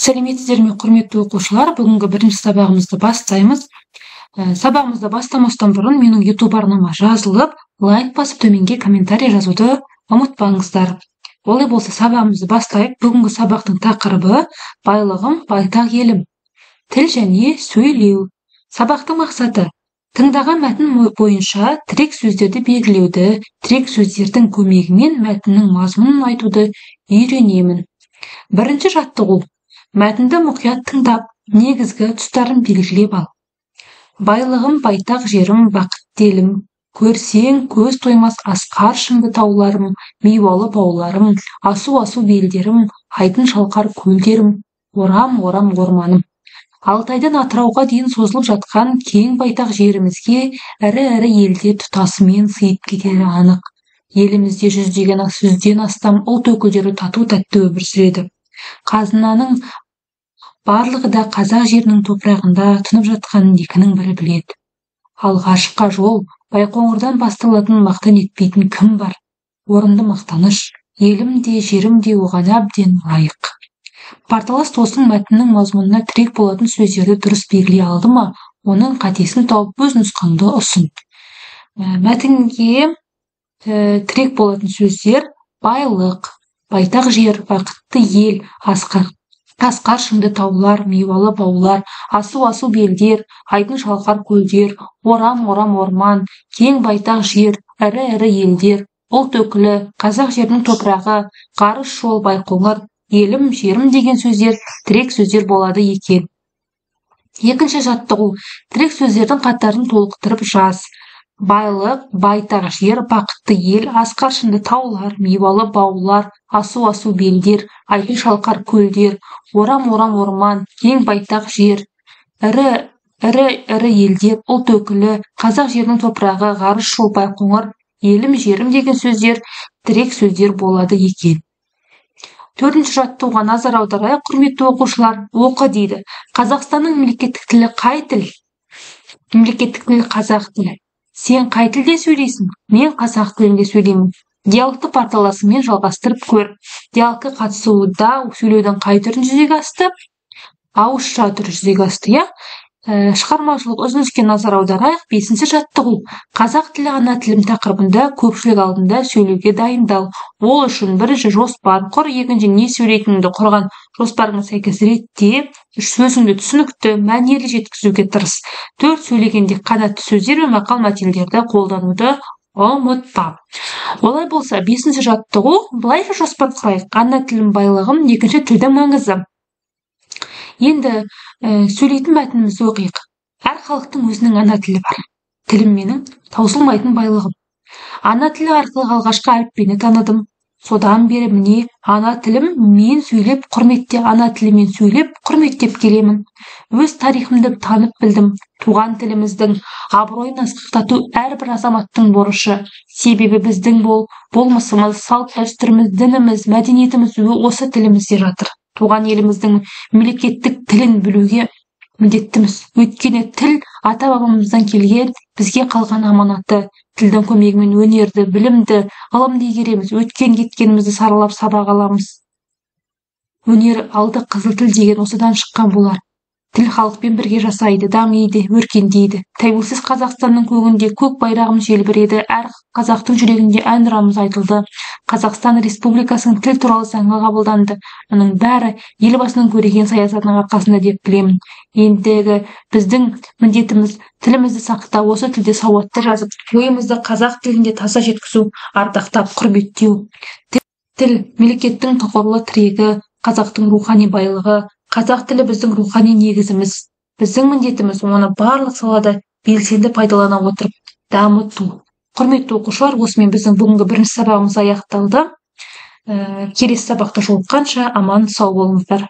Сәлеметсіздер ме, құрметті оқушылар? Бүгінгі бірінші сабағымызды бастаймыз. Сабағымызды бастамастан бұрын менің YouTube арнама жазылып, лайк басып, төменге комментарий жазуды ұмытпаңыздар. Олай болса, сабағымызды бастайық. Бүгінгі сабақтың тақырыбы байлығым, байтақ елім. Тіл және сөйлеу. Сабақтың мақсаты: тыңдаған мәтін бойынша тірек сөздерді белгілеуді, тірек сөздердің көмегімен мәтіннің мазмұнын айтуды үйренемін. Бірінші жаттығу: мәтінді мұқият тыңдап, негізгі тұстарын белгілеп ал. Байлығым, байтақ жерім, бақытты елім. Көрсең көз тоймас асқар шыңды тауларым, мейуалы бауларым, асу-асу белдерім, айдын шалқар көлдерім, орам-орам орманым. Алтайдан Атырауға дейін созылып жатқан кең байтақ жерімізге ірі-ірі елдер тұтасымен сыйып кетері анық. Елімізде жүзден астам ұлт өкілдері тату-тәтті өмір сүреді. Қазынаның барлығы да қазақ жерінің топырағында тұнып жатқанын екінің бірі біледі. Алғашқы жол Байқоңырдан басталатын, мақтан етпейтін кім бар? Орынды мақтаныш, елім де, жерім де оған әбден лайық. Парталас досың мәтіннің мазмұнына тірек болатын сөздерді дұрыс белгілей алды ма? Оның қатесін тауып, өз нұсқаңды ұсын. Мәтінге тірек болатын сөздер: байлық, байтақ жер, бақытты ел, асқар шыңды таулар, мейуалы баулар, асу-асу белдер, айдын шалқар көлдер, орам-орам орман, кең байтақ жер, ірі-ірі елдер, ұлт өкілі, қазақ жерінің топырағы, ғарыш жол, Байқоңыр, елім, жерім деген сөздер тірек сөздер болады екен. Екінші жаттығу: тірек сөздердің қатарын толықтырып жаз. Байлық, байтақ жер, бақытты ел, асқар шыңды таулар, мейуалы баулар, асу-асу белдер, айдын шалқар көлдер, орам-орам орман, кең байтақ жер, ірі елдер, ұлт өкілі, қазақ жерінің топырағы, ғарыш жол, Байқоңыр, елім, жерім деген сөздер тірек сөздер болады екен. Төртінші жаттығуға назар аударайық, құрметті оқушылар. Оқы дейді. Қазақстанның мемлекеттік тілі қай тіл? Мемлекеттік тілі қазақ тілі. Сен қай тілде сөйлейсің? Мен қазақ тілінде сөйлеймін. Диалогты парталасымен жалғастырып көр. Диалогқа қатысуда сөйлеудің қай түрін жүзеге асты? Ауызша түрі жүзеге асты, Шығармашылық үзіліске назар аударайық. Бесінші жаттығу: қазақ тілі ана тілім тақырыбында көпшілік алдында сөйлеуге дайындал. Ол үшін бірінші жоспар құр, екінші не сөйлейтініңді құрған жоспарыңа сәйкес ретте, сөзіңді түсінікті, мәнерлі жеткізуге тырыс. 4. сөйлегенде қанатты сөздер мен мақал мәтелдерді қолдануды ұмытпа. Олай болса, 5. жаттығу былайша жоспар құрайық: ана тілім байлығым, екінші тілдің маңызы. Енді сөйлейтін мәтінімізді оқиық. Әр халықтың өзінің ана тілі бар. Тілім менің таусылмайтын байлығым. Ана тілі арқылы алғашқы әліппені таныдым. Содан бері міне ана тілім мен сөйлеп, ана тілімен сөйлеп, құрметтеп келемін. Өз тарихымды танып білдім. Туған тіліміздің абыройын асқақтату әрбір азаматтың борышы. Себебі біздің болмысымыз, салт дәстүріміз, дініміз, мәдениетіміз осы тілімізде жатыр. Туған еліміздің мемлекеттік тілін білуге міндеттіміз. Өйткені тіл ата-бабамыздан келген, бізге қалған аманаты. Тілдің көмегімен өнерді, білімді, ғылымды игереміз. Өткен кеткенімізді саралап сабақ аламыз. Өнер алды қызыл тіл деген осыдан шыққан болар. Тіл халықпен бірге жасайды, дамиды, өркендейді. Тәуелсіз Қазақстанның көгінде көк байрағым желбіреді, әр қазақтың жүрегінде әнұранымыз айтылды. Қазақстан Республикасының тіл туралы заңы қабылданды. Оның бәрі елбасының көреген саясатының арқасында деп білемін. Ендігі біздің міндетіміз тілімізді сақтау, осы тілде сауатты жазып, ойымызды қазақ тілінде таза жеткізу, ардақтап, құрметтеу. Тіл мемлекеттің тұғырлы тірегі, қазақтың рухани байлығы. Қазақ тілі біздің рухани негізіміз. Біздің міндетіміз оны барлық салада белсенді пайдалана отырып дамыту. Құрметті оқушылар, осымен біздің бүгінгі бірінші сабағымыз аяқталды. Келесі сабақта жолыққанша аман сау болыңыздар.